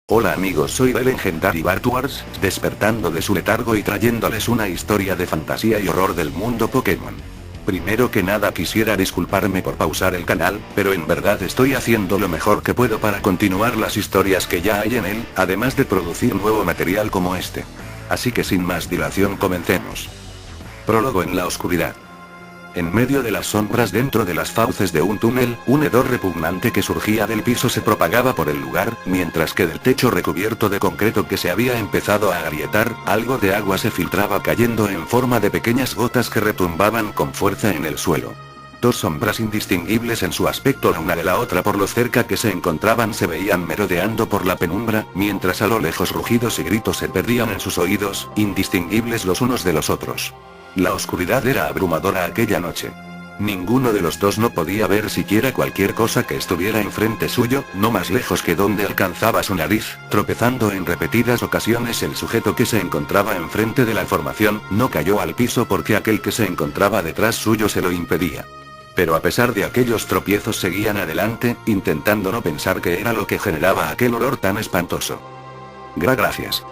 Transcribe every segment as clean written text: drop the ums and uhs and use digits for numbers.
Hola amigos, soy The Legendary Bartuars, despertando de su letargo y trayéndoles una historia de fantasía y horror del mundo Pokémon. Primero que nada quisiera disculparme por pausar el canal, pero en verdad estoy haciendo lo mejor que puedo para continuar las historias que ya hay en él, además de producir nuevo material como este. Así que sin más dilación comencemos. Prólogo en la oscuridad. En medio de las sombras dentro de las fauces de un túnel, un hedor repugnante que surgía del piso se propagaba por el lugar, mientras que del techo recubierto de concreto que se había empezado a agrietar, algo de agua se filtraba cayendo en forma de pequeñas gotas que retumbaban con fuerza en el suelo. Dos sombras indistinguibles en su aspecto la una de la otra por lo cerca que se encontraban se veían merodeando por la penumbra, mientras a lo lejos rugidos y gritos se perdían en sus oídos, indistinguibles los unos de los otros. La oscuridad era abrumadora aquella noche. Ninguno de los dos no podía ver siquiera cualquier cosa que estuviera enfrente suyo, no más lejos que donde alcanzaba su nariz, tropezando en repetidas ocasiones el sujeto que se encontraba enfrente de la formación, no cayó al piso porque aquel que se encontraba detrás suyo se lo impedía. Pero a pesar de aquellos tropiezos seguían adelante, intentando no pensar qué era lo que generaba aquel olor tan espantoso. Gracias.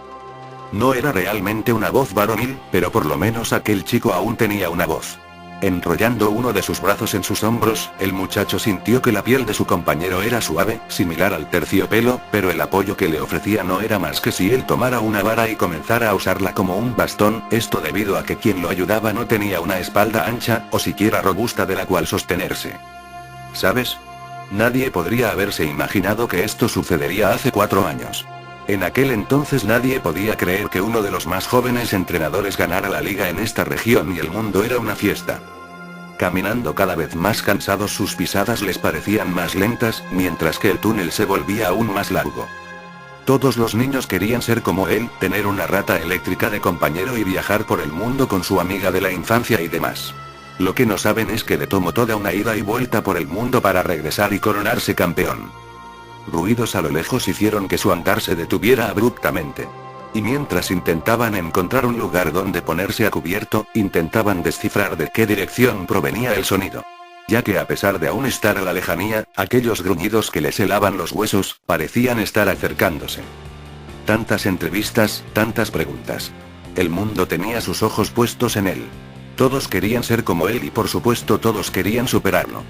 No era realmente una voz varonil, pero por lo menos aquel chico aún tenía una voz. Enrollando uno de sus brazos en sus hombros, el muchacho sintió que la piel de su compañero era suave, similar al terciopelo, pero el apoyo que le ofrecía no era más que si él tomara una vara y comenzara a usarla como un bastón, esto debido a que quien lo ayudaba no tenía una espalda ancha, o siquiera robusta de la cual sostenerse. ¿Sabes? Nadie podría haberse imaginado que esto sucedería hace 4 años. En aquel entonces nadie podía creer que uno de los más jóvenes entrenadores ganara la liga en esta región y el mundo era una fiesta. Caminando cada vez más cansados sus pisadas les parecían más lentas, mientras que el túnel se volvía aún más largo. Todos los niños querían ser como él, tener una rata eléctrica de compañero y viajar por el mundo con su amiga de la infancia y demás. Lo que no saben es que le tomó toda una ida y vuelta por el mundo para regresar y coronarse campeón. Ruidos a lo lejos hicieron que su andar se detuviera abruptamente. Y mientras intentaban encontrar un lugar donde ponerse a cubierto, intentaban descifrar de qué dirección provenía el sonido. Ya que a pesar de aún estar a la lejanía, aquellos gruñidos que les helaban los huesos, parecían estar acercándose. Tantas entrevistas, tantas preguntas. El mundo tenía sus ojos puestos en él. Todos querían ser como él y por supuesto todos querían superarlo.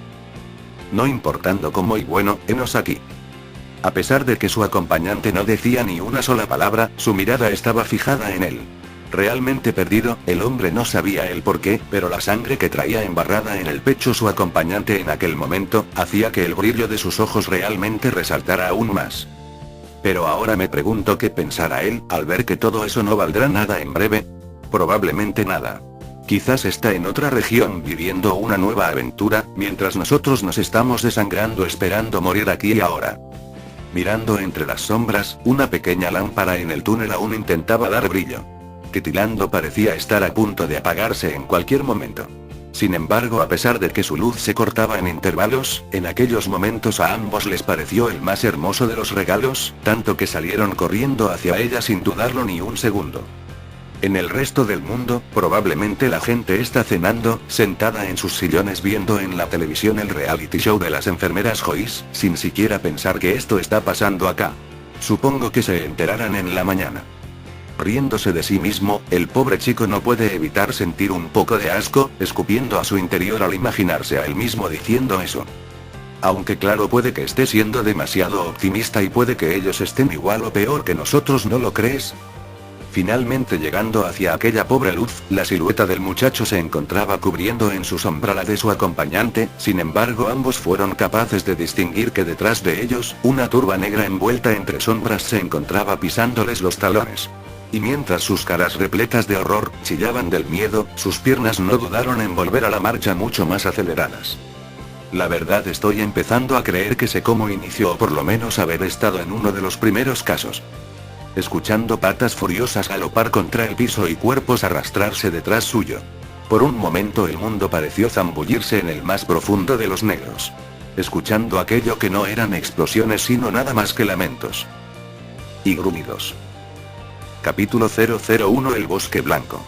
No importando cómo y bueno, henos aquí. A pesar de que su acompañante no decía ni una sola palabra, su mirada estaba fijada en él. Realmente perdido, el hombre no sabía el por qué, pero la sangre que traía embarrada en el pecho su acompañante en aquel momento, hacía que el brillo de sus ojos realmente resaltara aún más. Pero ahora me pregunto qué pensará él, al ver que todo eso no valdrá nada en breve. Probablemente nada. Quizás está en otra región viviendo una nueva aventura, mientras nosotros nos estamos desangrando esperando morir aquí y ahora. Mirando entre las sombras, una pequeña lámpara en el túnel aún intentaba dar brillo. Titilando parecía estar a punto de apagarse en cualquier momento. Sin embargo, a pesar de que su luz se cortaba en intervalos, en aquellos momentos a ambos les pareció el más hermoso de los regalos, tanto que salieron corriendo hacia ella sin dudarlo ni un segundo. En el resto del mundo, probablemente la gente está cenando, sentada en sus sillones viendo en la televisión el reality show de las enfermeras Joyce, sin siquiera pensar que esto está pasando acá. Supongo que se enterarán en la mañana. Riéndose de sí mismo, el pobre chico no puede evitar sentir un poco de asco, escupiendo a su interior al imaginarse a él mismo diciendo eso. Aunque claro, puede que esté siendo demasiado optimista y puede que ellos estén igual o peor que nosotros, ¿no lo crees? Finalmente llegando hacia aquella pobre luz, la silueta del muchacho se encontraba cubriendo en su sombra la de su acompañante, sin embargo ambos fueron capaces de distinguir que detrás de ellos, una turba negra envuelta entre sombras se encontraba pisándoles los talones. Y mientras sus caras repletas de horror, chillaban del miedo, sus piernas no dudaron en volver a la marcha mucho más aceleradas. La verdad estoy empezando a creer que sé cómo inició o por lo menos haber estado en uno de los primeros casos. Escuchando patas furiosas galopar contra el piso y cuerpos arrastrarse detrás suyo. Por un momento el mundo pareció zambullirse en el más profundo de los negros. Escuchando aquello que no eran explosiones sino nada más que lamentos. Y gruñidos. Capítulo 001 El bosque blanco.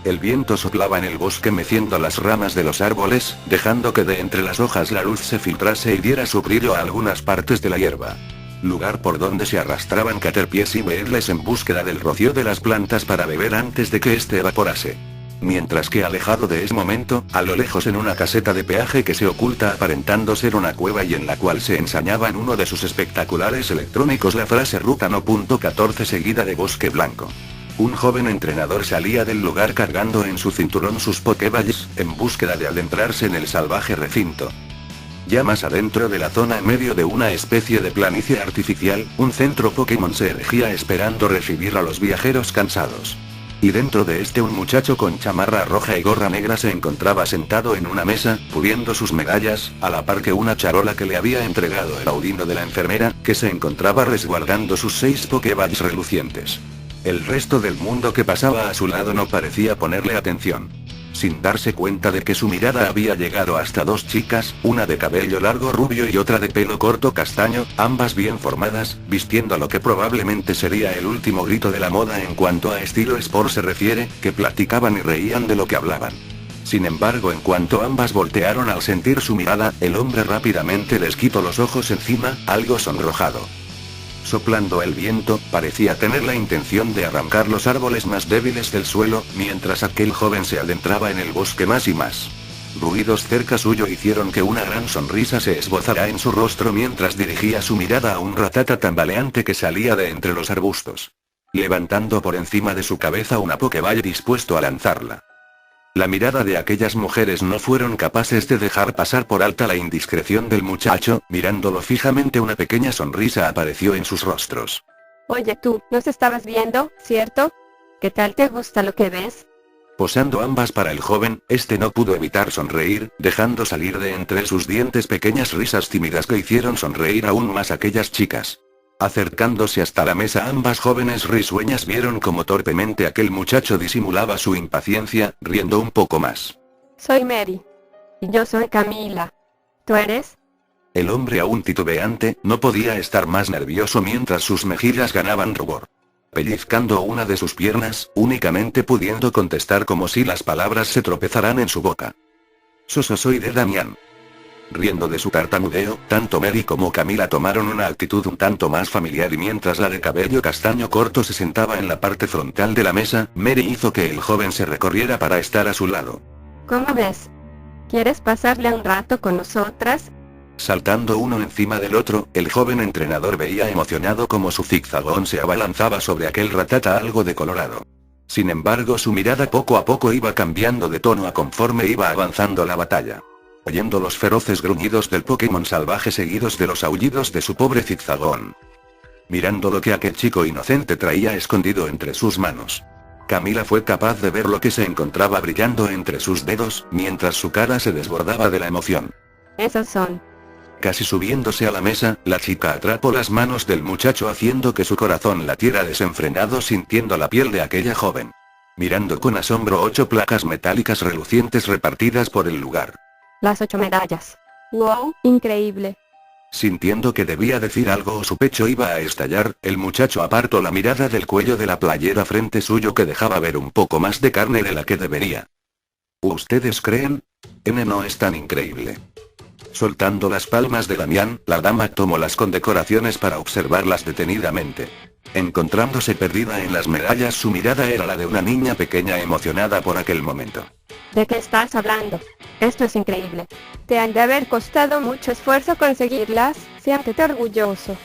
El viento soplaba en el bosque meciendo las ramas de los árboles, dejando que de entre las hojas la luz se filtrase y diera su brillo a algunas partes de la hierba. lugar por donde se arrastraban Caterpies y Beetles en búsqueda del rocío de las plantas para beber antes de que este evaporase. Mientras que alejado de ese momento, a lo lejos en una caseta de peaje que se oculta aparentando ser una cueva y en la cual se ensañaba en uno de sus espectaculares electrónicos la frase Ruta No.14 seguida de Bosque Blanco. Un joven entrenador salía del lugar cargando en su cinturón sus Pokéballs, en búsqueda de adentrarse en el salvaje recinto. Ya más adentro de la zona en medio de una especie de planicie artificial, un centro Pokémon se erigía esperando recibir a los viajeros cansados. Y dentro de este un muchacho con chamarra roja y gorra negra se encontraba sentado en una mesa, puliendo sus medallas, a la par que una charola que le había entregado el audino de la enfermera, que se encontraba resguardando sus 6 Pokéballs relucientes. El resto del mundo que pasaba a su lado no parecía ponerle atención. Sin darse cuenta de que su mirada había llegado hasta 2 chicas, una de cabello largo rubio y otra de pelo corto castaño, ambas bien formadas, vistiendo lo que probablemente sería el último grito de la moda en cuanto a estilo sport se refiere, que platicaban y reían de lo que hablaban. Sin embargo, en cuanto ambas voltearon al sentir su mirada, el hombre rápidamente les quitó los ojos encima, algo sonrojado. Soplando el viento, parecía tener la intención de arrancar los árboles más débiles del suelo, mientras aquel joven se adentraba en el bosque más y más. Ruidos cerca suyo hicieron que una gran sonrisa se esbozara en su rostro mientras dirigía su mirada a un ratata tambaleante que salía de entre los arbustos, levantando por encima de su cabeza una Pokéball dispuesto a lanzarla. La mirada de aquellas mujeres no fueron capaces de dejar pasar por alta la indiscreción del muchacho, mirándolo fijamente una pequeña sonrisa apareció en sus rostros. Oye tú, ¿nos estabas viendo, cierto? ¿Qué tal te gusta lo que ves? Posando ambas para el joven, este no pudo evitar sonreír, dejando salir de entre sus dientes pequeñas risas tímidas que hicieron sonreír aún más a aquellas chicas. Acercándose hasta la mesa ambas jóvenes risueñas vieron como torpemente aquel muchacho disimulaba su impaciencia, riendo un poco más. Soy Mary. Y yo soy Camila. ¿Tú eres? El hombre aún titubeante, no podía estar más nervioso mientras sus mejillas ganaban rubor. Pellizcando una de sus piernas, únicamente pudiendo contestar como si las palabras se tropezaran en su boca. Soy de Damián. Riendo de su tartamudeo, tanto Mary como Camila tomaron una actitud un tanto más familiar y mientras la de cabello castaño corto se sentaba en la parte frontal de la mesa, Mary hizo que el joven se recorriera para estar a su lado. ¿Cómo ves? ¿Quieres pasarle un rato con nosotras? Saltando uno encima del otro, el joven entrenador veía emocionado como su zigzagón se abalanzaba sobre aquel ratata algo decolorado. Sin embargo, su mirada poco a poco iba cambiando de tono a conforme iba avanzando la batalla. Oyendo los feroces gruñidos del Pokémon salvaje seguidos de los aullidos de su pobre zigzagón. Mirando lo que aquel chico inocente traía escondido entre sus manos. Camila fue capaz de ver lo que se encontraba brillando entre sus dedos, mientras su cara se desbordaba de la emoción. Esos son. Casi subiéndose a la mesa, la chica atrapó las manos del muchacho haciendo que su corazón latiera desenfrenado sintiendo la piel de aquella joven. Mirando con asombro 8 placas metálicas relucientes repartidas por el lugar. Las 8 medallas. ¡Wow! Increíble. Sintiendo que debía decir algo o su pecho iba a estallar, el muchacho apartó la mirada del cuello de la playera frente suyo que dejaba ver un poco más de carne de la que debería. ¿Ustedes creen? No es tan increíble. Soltando las palmas de Damián, la dama tomó las condecoraciones para observarlas detenidamente. Encontrándose perdida en las medallas, su mirada era la de una niña pequeña emocionada por aquel momento. ¿De qué estás hablando? Esto es increíble. Te han de haber costado mucho esfuerzo conseguirlas, siéntete orgulloso.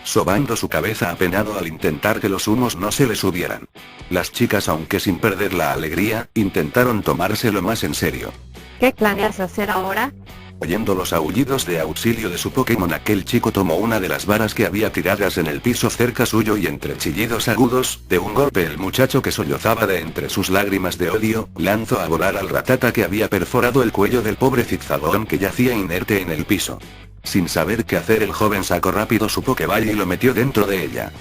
Sobando su cabeza apenado al intentar que los humos no se le subieran. Las chicas, aunque sin perder la alegría, intentaron tomárselo más en serio. ¿Qué planeas hacer ahora? Oyendo los aullidos de auxilio de su Pokémon, aquel chico tomó una de las varas que había tiradas en el piso cerca suyo y entre chillidos agudos, de un golpe el muchacho que sollozaba de entre sus lágrimas de odio, lanzó a volar al ratata que había perforado el cuello del pobre zigzagón que yacía inerte en el piso. Sin saber qué hacer, el joven sacó rápido su Pokéball y lo metió dentro de ella.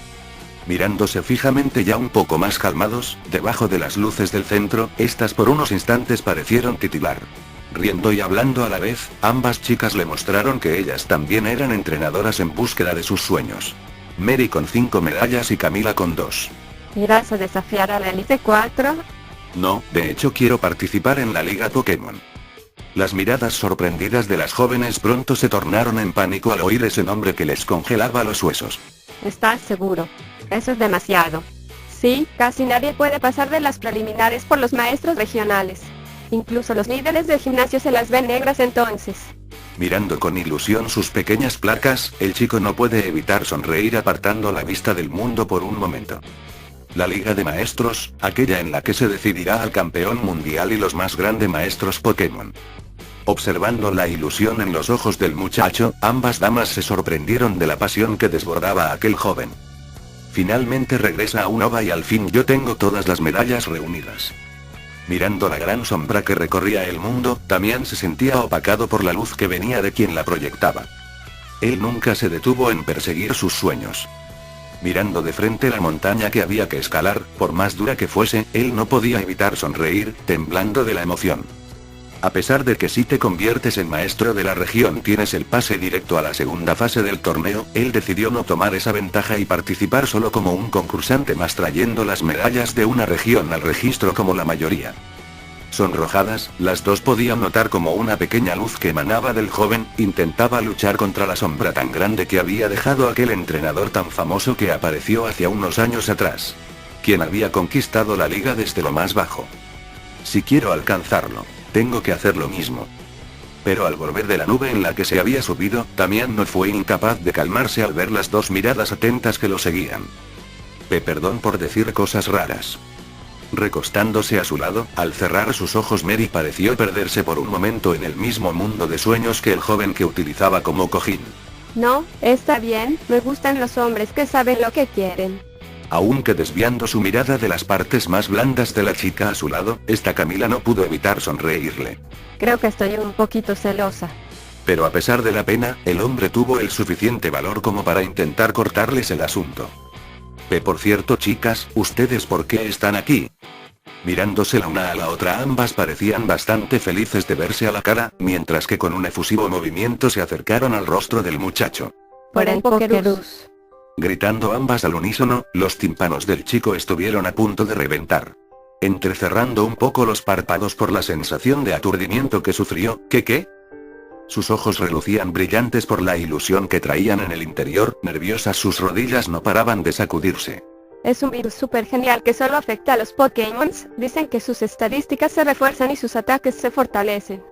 Mirándose fijamente ya un poco más calmados, debajo de las luces del centro, estas por unos instantes parecieron titilar. Riendo y hablando a la vez, ambas chicas le mostraron que ellas también eran entrenadoras en búsqueda de sus sueños. Mary con 5 medallas y Camila con 2. ¿Irás a desafiar a la Elite 4? No, de hecho quiero participar en la Liga Pokémon. Las miradas sorprendidas de las jóvenes pronto se tornaron en pánico al oír ese nombre que les congelaba los huesos. ¿Estás seguro? Eso es demasiado. Sí, casi nadie puede pasar de las preliminares por los maestros regionales. Incluso los líderes del gimnasio se las ven negras entonces. Mirando con ilusión sus pequeñas placas, el chico no puede evitar sonreír apartando la vista del mundo por un momento. La Liga de Maestros, aquella en la que se decidirá al campeón mundial y los más grandes maestros Pokémon. Observando la ilusión en los ojos del muchacho, ambas damas se sorprendieron de la pasión que desbordaba a aquel joven. Finalmente regresa a Unova y al fin yo tengo todas las medallas reunidas. Mirando la gran sombra que recorría el mundo, Damián se sentía opacado por la luz que venía de quien la proyectaba. Él nunca se detuvo en perseguir sus sueños. Mirando de frente la montaña que había que escalar, por más dura que fuese, él no podía evitar sonreír, temblando de la emoción. A pesar de que si te conviertes en maestro de la región tienes el pase directo a la segunda fase del torneo, él decidió no tomar esa ventaja y participar solo como un concursante más trayendo las medallas de una región al registro como la mayoría. Sonrojadas, las dos podían notar como una pequeña luz que emanaba del joven, intentaba luchar contra la sombra tan grande que había dejado aquel entrenador tan famoso que apareció hacia unos años atrás. Quien había conquistado la liga desde lo más bajo. Si quiero alcanzarlo, tengo que hacer lo mismo. Pero al volver de la nube en la que se había subido, Damián no fue incapaz de calmarse al ver las dos miradas atentas que lo seguían. Perdón por decir cosas raras. Recostándose a su lado, al cerrar sus ojos Mary pareció perderse por un momento en el mismo mundo de sueños que el joven que utilizaba como cojín. No, está bien, me gustan los hombres que saben lo que quieren. Aunque desviando su mirada de las partes más blandas de la chica a su lado, esta Camila no pudo evitar sonreírle. Creo que estoy un poquito celosa. Pero a pesar de la pena, el hombre tuvo el suficiente valor como para intentar cortarles el asunto. Por cierto chicas, ¿ustedes por qué están aquí? Mirándose la una a la otra ambas parecían bastante felices de verse a la cara, mientras que con un efusivo movimiento se acercaron al rostro del muchacho. Por el Pokerus. Gritando ambas al unísono, los tímpanos del chico estuvieron a punto de reventar. Entrecerrando un poco los párpados por la sensación de aturdimiento que sufrió, ¿qué? Sus ojos relucían brillantes por la ilusión que traían en el interior, nerviosas sus rodillas no paraban de sacudirse. Es un virus súper genial que solo afecta a los Pokémon, dicen que sus estadísticas se refuerzan y sus ataques se fortalecen.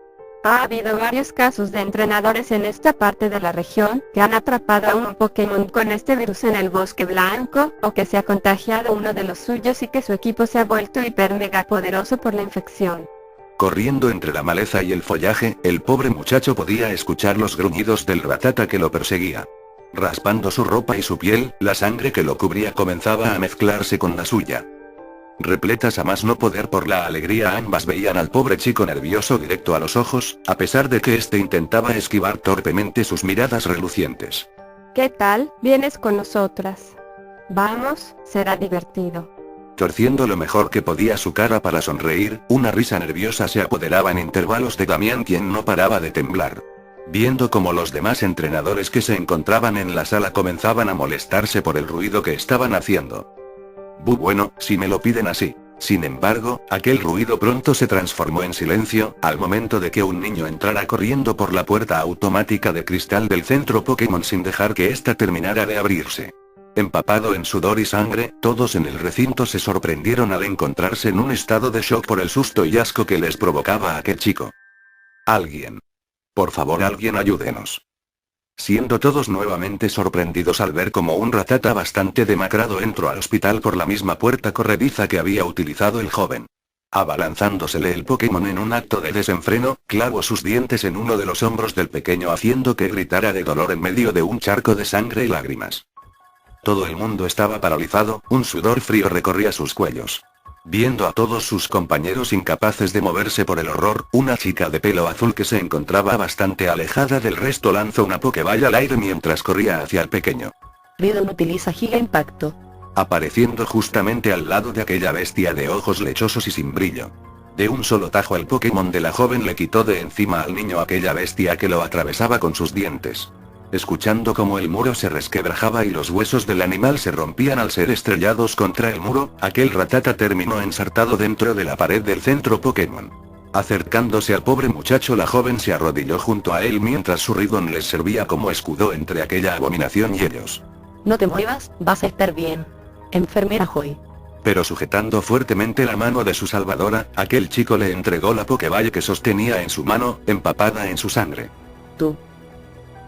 Ha habido varios casos de entrenadores en esta parte de la región que han atrapado a un Pokémon con este virus en el bosque blanco, o que se ha contagiado uno de los suyos y que su equipo se ha vuelto hiper mega poderoso por la infección. Corriendo entre la maleza y el follaje, el pobre muchacho podía escuchar los gruñidos del ratata que lo perseguía. Raspando su ropa y su piel, la sangre que lo cubría comenzaba a mezclarse con la suya. Repletas a más no poder por la alegría, ambas veían al pobre chico nervioso directo a los ojos, a pesar de que éste intentaba esquivar torpemente sus miradas relucientes. ¿Qué tal? ¿Vienes con nosotras? Vamos, será divertido. Torciendo lo mejor que podía su cara para sonreír, una risa nerviosa se apoderaba en intervalos de Damián, quien no paraba de temblar. Viendo cómo los demás entrenadores que se encontraban en la sala comenzaban a molestarse por el ruido que estaban haciendo. Bueno, si me lo piden así. Sin embargo, aquel ruido pronto se transformó en silencio, al momento de que un niño entrara corriendo por la puerta automática de cristal del centro Pokémon sin dejar que ésta terminara de abrirse. Empapado en sudor y sangre, todos en el recinto se sorprendieron al encontrarse en un estado de shock por el susto y asco que les provocaba a aquel chico. Alguien. Por favor, alguien ayúdenos. Siendo todos nuevamente sorprendidos al ver como un ratata bastante demacrado entró al hospital por la misma puerta corrediza que había utilizado el joven. Abalanzándosele el Pokémon en un acto de desenfreno, clavó sus dientes en uno de los hombros del pequeño haciendo que gritara de dolor en medio de un charco de sangre y lágrimas. Todo el mundo estaba paralizado, un sudor frío recorría sus cuellos. Viendo a todos sus compañeros incapaces de moverse por el horror, una chica de pelo azul que se encontraba bastante alejada del resto lanzó una Pokéball al aire mientras corría hacia el pequeño. Ridon utiliza Giga Impacto. Apareciendo justamente al lado de aquella bestia de ojos lechosos y sin brillo. De un solo tajo el Pokémon de la joven le quitó de encima al niño aquella bestia que lo atravesaba con sus dientes. Escuchando cómo el muro se resquebrajaba y los huesos del animal se rompían al ser estrellados contra el muro, aquel ratata terminó ensartado dentro de la pared del centro Pokémon. Acercándose al pobre muchacho, la joven se arrodilló junto a él mientras su Ridon les servía como escudo entre aquella abominación y ellos. No te muevas, vas a estar bien. Enfermera Joy. Pero sujetando fuertemente la mano de su salvadora, aquel chico le entregó la Pokéball que sostenía en su mano, empapada en su sangre. Tú.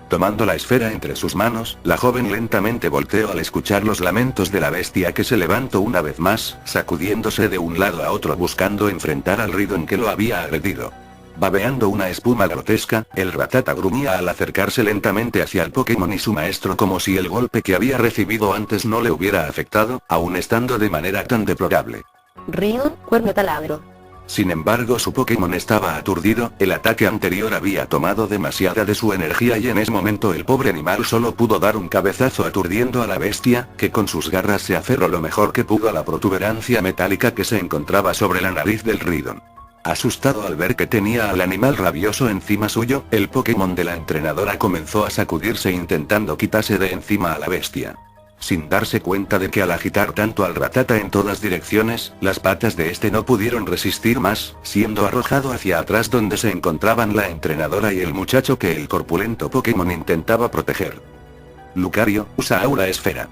Tomando la esfera entre sus manos, la joven lentamente volteó al escuchar los lamentos de la bestia que se levantó una vez más, sacudiéndose de un lado a otro buscando enfrentar al Ridon que lo había agredido. Babeando una espuma grotesca, el Rattata gruñía al acercarse lentamente hacia el Pokémon y su maestro como si el golpe que había recibido antes no le hubiera afectado, aun estando de manera tan deplorable. Ridon, cuerno taladro. Sin embargo, su Pokémon estaba aturdido, el ataque anterior había tomado demasiada de su energía y en ese momento el pobre animal solo pudo dar un cabezazo aturdiendo a la bestia, que con sus garras se aferró lo mejor que pudo a la protuberancia metálica que se encontraba sobre la nariz del Ridon. Asustado al ver que tenía al animal rabioso encima suyo, el Pokémon de la entrenadora comenzó a sacudirse intentando quitarse de encima a la bestia. Sin darse cuenta de que al agitar tanto al Rattata en todas direcciones, las patas de este no pudieron resistir más, siendo arrojado hacia atrás donde se encontraban la entrenadora y el muchacho que el corpulento Pokémon intentaba proteger. Lucario, usa Aura Esfera.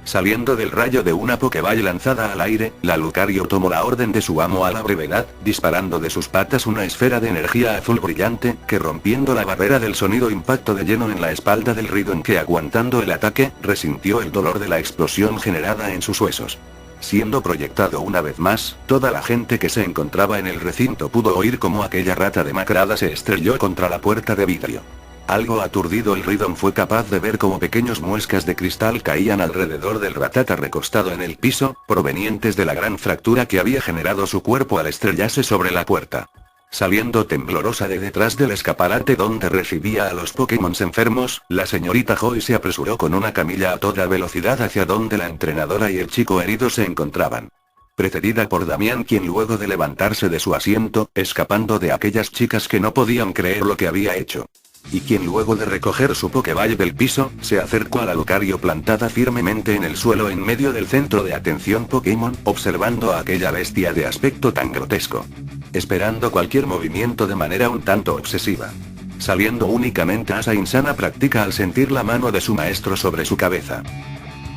Saliendo del rayo de una Pokéball lanzada al aire, la Lucario tomó la orden de su amo a la brevedad, disparando de sus patas una esfera de energía azul brillante, que rompiendo la barrera del sonido impactó de lleno en la espalda del Ridon que aguantando el ataque, resintió el dolor de la explosión generada en sus huesos. Siendo proyectado una vez más, toda la gente que se encontraba en el recinto pudo oír cómo aquella rata demacrada se estrelló contra la puerta de vidrio. Algo aturdido, el Ridon fue capaz de ver cómo pequeños muescas de cristal caían alrededor del Rattata recostado en el piso, provenientes de la gran fractura que había generado su cuerpo al estrellarse sobre la puerta. Saliendo temblorosa de detrás del escaparate donde recibía a los Pokémon enfermos, la señorita Joy se apresuró con una camilla a toda velocidad hacia donde la entrenadora y el chico herido se encontraban. Precedida por Damián, quien luego de levantarse de su asiento, escapando de aquellas chicas que no podían creer lo que había hecho. Y quien luego de recoger su Pokéball del piso, se acercó a la Lucario plantada firmemente en el suelo en medio del centro de atención Pokémon, observando a aquella bestia de aspecto tan grotesco. Esperando cualquier movimiento de manera un tanto obsesiva. Saliendo únicamente a esa insana práctica al sentir la mano de su maestro sobre su cabeza.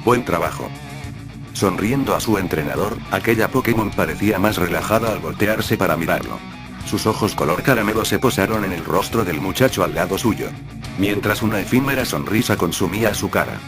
Buen trabajo. Sonriendo a su entrenador, aquella Pokémon parecía más relajada al voltearse para mirarlo. Sus ojos color caramelo se posaron en el rostro del muchacho al lado suyo. Mientras una efímera sonrisa consumía su cara.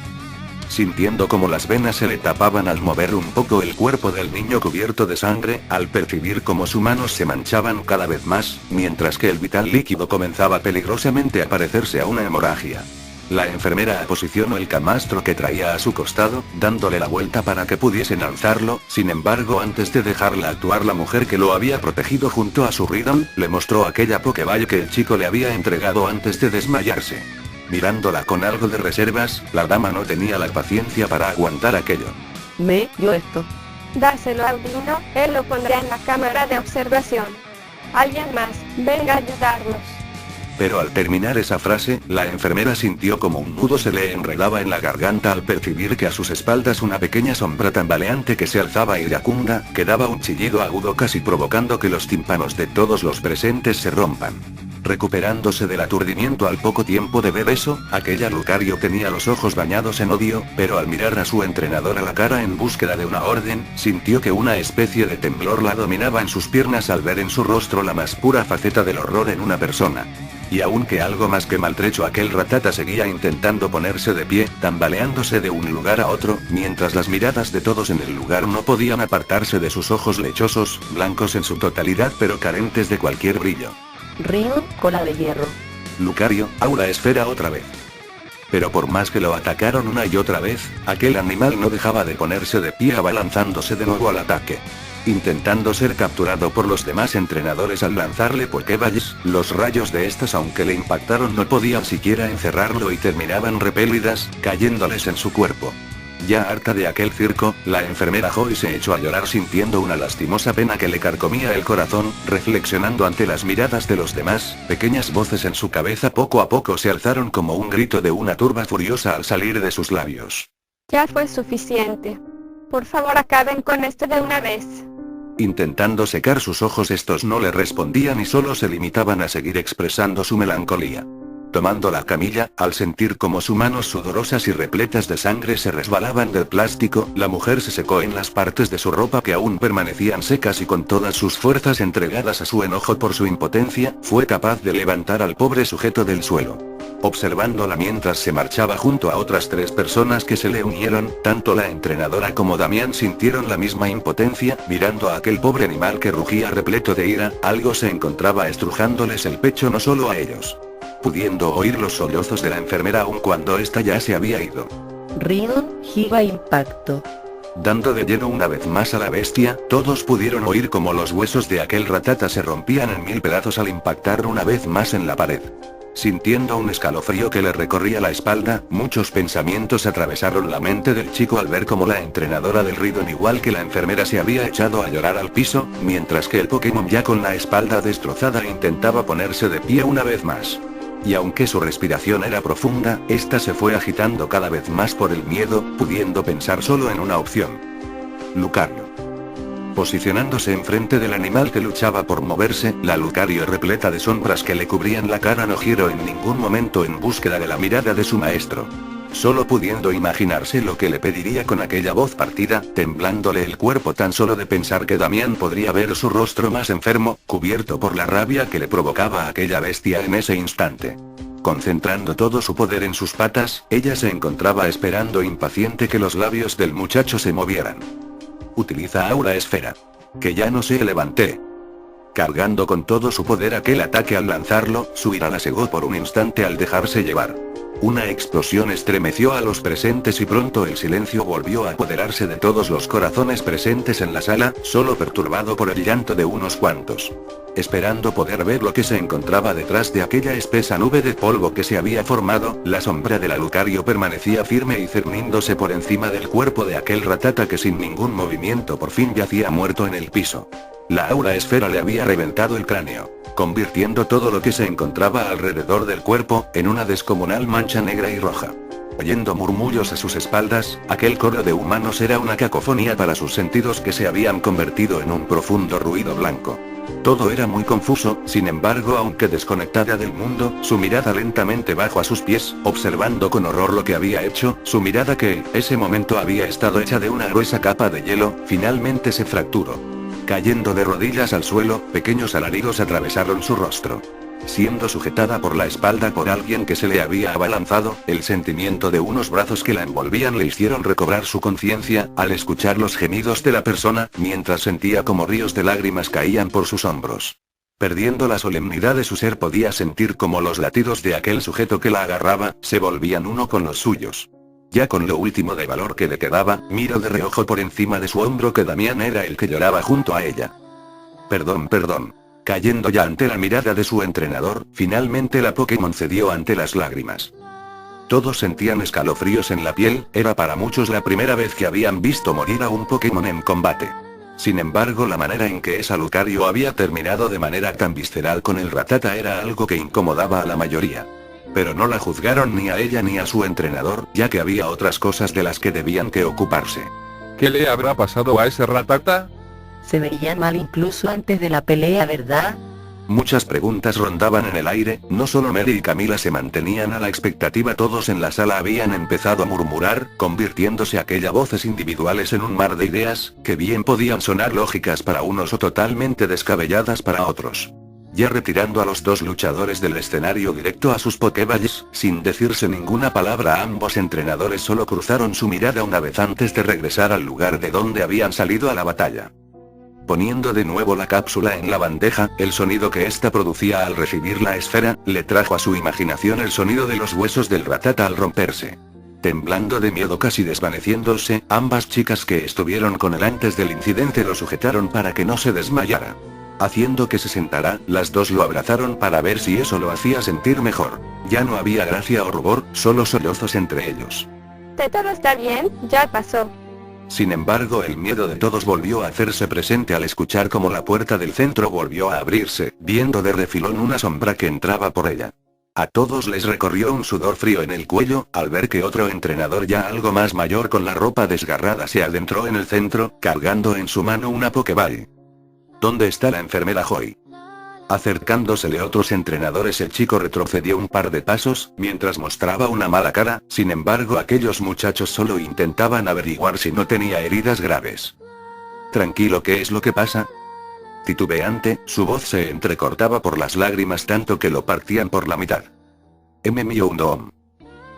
Sintiendo como las venas se le tapaban al mover un poco el cuerpo del niño cubierto de sangre, al percibir cómo sus manos se manchaban cada vez más, mientras que el vital líquido comenzaba peligrosamente a parecerse a una hemorragia. La enfermera posicionó el camastro que traía a su costado, dándole la vuelta para que pudiesen alzarlo. Sin embargo, antes de dejarla actuar, la mujer que lo había protegido junto a su Ridon, le mostró aquella Pokéball que el chico le había entregado antes de desmayarse. Mirándola con algo de reservas, la dama no tenía la paciencia para aguantar aquello. Me dio esto. Dáselo a Audino, él lo pondrá en la cámara de observación. Alguien más, venga a ayudarnos. Pero al terminar esa frase, la enfermera sintió como un nudo se le enredaba en la garganta al percibir que a sus espaldas una pequeña sombra tambaleante que se alzaba iracunda, que daba un chillido agudo casi provocando que los tímpanos de todos los presentes se rompan. Recuperándose del aturdimiento al poco tiempo de ver eso, aquella Lucario tenía los ojos bañados en odio, pero al mirar a su entrenador a la cara en búsqueda de una orden, sintió que una especie de temblor la dominaba en sus piernas al ver en su rostro la más pura faceta del horror en una persona. Y aunque algo más que maltrecho, aquel Rattata seguía intentando ponerse de pie, tambaleándose de un lugar a otro, mientras las miradas de todos en el lugar no podían apartarse de sus ojos lechosos, blancos en su totalidad pero carentes de cualquier brillo. Ridon, cola de hierro. Lucario, Aura Esfera otra vez. Pero por más que lo atacaron una y otra vez, aquel animal no dejaba de ponerse de pie abalanzándose de nuevo al ataque. Intentando ser capturado por los demás entrenadores al lanzarle Pokéballs, los rayos de estas aunque le impactaron no podían siquiera encerrarlo y terminaban repelidas, cayéndoles en su cuerpo. Ya harta de aquel circo, la enfermera Joy se echó a llorar sintiendo una lastimosa pena que le carcomía el corazón, reflexionando ante las miradas de los demás. Pequeñas voces en su cabeza poco a poco se alzaron como un grito de una turba furiosa al salir de sus labios. Ya fue suficiente. Por favor, acaben con esto de una vez. Intentando secar sus ojos, estos no le respondían y solo se limitaban a seguir expresando su melancolía. Tomando la camilla, al sentir como sus manos sudorosas y repletas de sangre se resbalaban del plástico, la mujer se secó en las partes de su ropa que aún permanecían secas y con todas sus fuerzas entregadas a su enojo por su impotencia, fue capaz de levantar al pobre sujeto del suelo. Observándola mientras se marchaba junto a otras 3 personas que se le unieron, tanto la entrenadora como Damián sintieron la misma impotencia, mirando a aquel pobre animal que rugía repleto de ira, algo se encontraba estrujándoles el pecho no solo a ellos. Pudiendo oír los sollozos de la enfermera aun cuando ésta ya se había ido. Ridon, Giga Impacto. Dando de lleno una vez más a la bestia, todos pudieron oír como los huesos de aquel ratata se rompían en 1000 pedazos al impactar una vez más en la pared. Sintiendo un escalofrío que le recorría la espalda, muchos pensamientos atravesaron la mente del chico al ver cómo la entrenadora del Ridon igual que la enfermera se había echado a llorar al piso, mientras que el Pokémon ya con la espalda destrozada intentaba ponerse de pie una vez más. Y aunque su respiración era profunda, esta se fue agitando cada vez más por el miedo, pudiendo pensar solo en una opción. Lucario. Posicionándose enfrente del animal que luchaba por moverse, la Lucario repleta de sombras que le cubrían la cara no giró en ningún momento en búsqueda de la mirada de su maestro. Solo pudiendo imaginarse lo que le pediría con aquella voz partida, temblándole el cuerpo tan solo de pensar que Damián podría ver su rostro más enfermo, cubierto por la rabia que le provocaba aquella bestia en ese instante. Concentrando todo su poder en sus patas, ella se encontraba esperando impaciente que los labios del muchacho se movieran. Utiliza Aura Esfera. Que ya no se levanté. Cargando con todo su poder aquel ataque al lanzarlo, su ira la cegó por un instante al dejarse llevar. Una explosión estremeció a los presentes y pronto el silencio volvió a apoderarse de todos los corazones presentes en la sala, solo perturbado por el llanto de unos cuantos. Esperando poder ver lo que se encontraba detrás de aquella espesa nube de polvo que se había formado, la sombra de la Lucario permanecía firme y cerniéndose por encima del cuerpo de aquel ratata que sin ningún movimiento por fin yacía muerto en el piso. La aura esfera le había reventado el cráneo, convirtiendo todo lo que se encontraba alrededor del cuerpo, en una descomunal mancha negra y roja. Oyendo murmullos a sus espaldas, aquel coro de humanos era una cacofonía para sus sentidos que se habían convertido en un profundo ruido blanco. Todo era muy confuso, sin embargo, aunque desconectada del mundo, su mirada lentamente bajó a sus pies, observando con horror lo que había hecho, su mirada que, ese momento había estado hecha de una gruesa capa de hielo, finalmente se fracturó. Cayendo de rodillas al suelo, pequeños alaridos atravesaron su rostro. Siendo sujetada por la espalda por alguien que se le había abalanzado, el sentimiento de unos brazos que la envolvían le hicieron recobrar su conciencia, al escuchar los gemidos de la persona, mientras sentía como ríos de lágrimas caían por sus hombros. Perdiendo la solemnidad de su ser podía sentir como los latidos de aquel sujeto que la agarraba, se volvían uno con los suyos. Ya con lo último de valor que le quedaba, miró de reojo por encima de su hombro que Damián era el que lloraba junto a ella. Perdón. Cayendo ya ante la mirada de su entrenador, finalmente la Pokémon cedió ante las lágrimas. Todos sentían escalofríos en la piel, era para muchos la primera vez que habían visto morir a un Pokémon en combate. Sin embargo, la manera en que esa Lucario había terminado de manera tan visceral con el ratata era algo que incomodaba a la mayoría. Pero no la juzgaron ni a ella ni a su entrenador, ya que había otras cosas de las que debían que ocuparse. ¿Qué le habrá pasado a ese ratata? Se veían mal incluso antes de la pelea, ¿verdad? Muchas preguntas rondaban en el aire, no solo Mary y Camila se mantenían a la expectativa, todos en la sala habían empezado a murmurar, convirtiéndose aquellas voces individuales en un mar de ideas, que bien podían sonar lógicas para unos o totalmente descabelladas para otros. Ya retirando a los dos luchadores del escenario directo a sus Pokéballs, sin decirse ninguna palabra, ambos entrenadores solo cruzaron su mirada una vez antes de regresar al lugar de donde habían salido a la batalla. Poniendo de nuevo la cápsula en la bandeja, el sonido que ésta producía al recibir la esfera, le trajo a su imaginación el sonido de los huesos del ratata al romperse. Temblando de miedo, casi desvaneciéndose, ambas chicas que estuvieron con él antes del incidente lo sujetaron para que no se desmayara. Haciendo que se sentara, las dos lo abrazaron para ver si eso lo hacía sentir mejor. Ya no había gracia o rubor, solo sollozos entre ellos. Todo está bien, ya pasó. Sin embargo, el miedo de todos volvió a hacerse presente al escuchar cómo la puerta del centro volvió a abrirse, viendo de refilón una sombra que entraba por ella. A todos les recorrió un sudor frío en el cuello, al ver que otro entrenador ya algo más mayor con la ropa desgarrada se adentró en el centro, cargando en su mano una Pokéball. ¿Dónde está la enfermera Joy? Acercándosele otros entrenadores, el chico retrocedió un par de pasos, mientras mostraba una mala cara. Sin embargo, aquellos muchachos solo intentaban averiguar si no tenía heridas graves. Tranquilo, ¿qué es lo que pasa? Titubeante, su voz se entrecortaba por las lágrimas tanto que lo partían por la mitad. Mmiondom.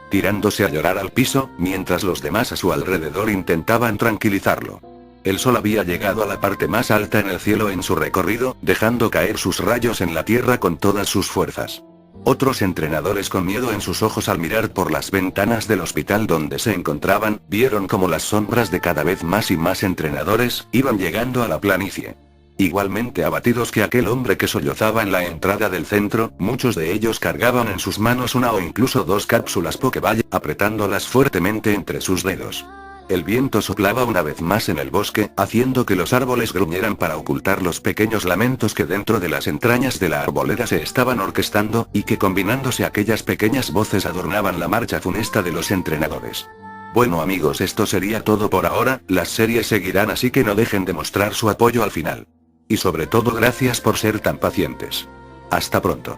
Tirándose a llorar al piso, mientras los demás a su alrededor intentaban tranquilizarlo. El sol había llegado a la parte más alta en el cielo en su recorrido, dejando caer sus rayos en la tierra con todas sus fuerzas. Otros entrenadores, con miedo en sus ojos al mirar por las ventanas del hospital donde se encontraban, vieron como las sombras de cada vez más y más entrenadores iban llegando a la planicie. Igualmente abatidos que aquel hombre que sollozaba en la entrada del centro, muchos de ellos cargaban en sus manos una o incluso dos cápsulas Pokéball, apretándolas fuertemente entre sus dedos. El viento soplaba una vez más en el bosque, haciendo que los árboles gruñeran para ocultar los pequeños lamentos que dentro de las entrañas de la arboleda se estaban orquestando, y que combinándose aquellas pequeñas voces adornaban la marcha funesta de los entrenadores. Bueno amigos, esto sería todo por ahora. Las series seguirán, así que no dejen de mostrar su apoyo al final. Y sobre todo, gracias por ser tan pacientes. Hasta pronto.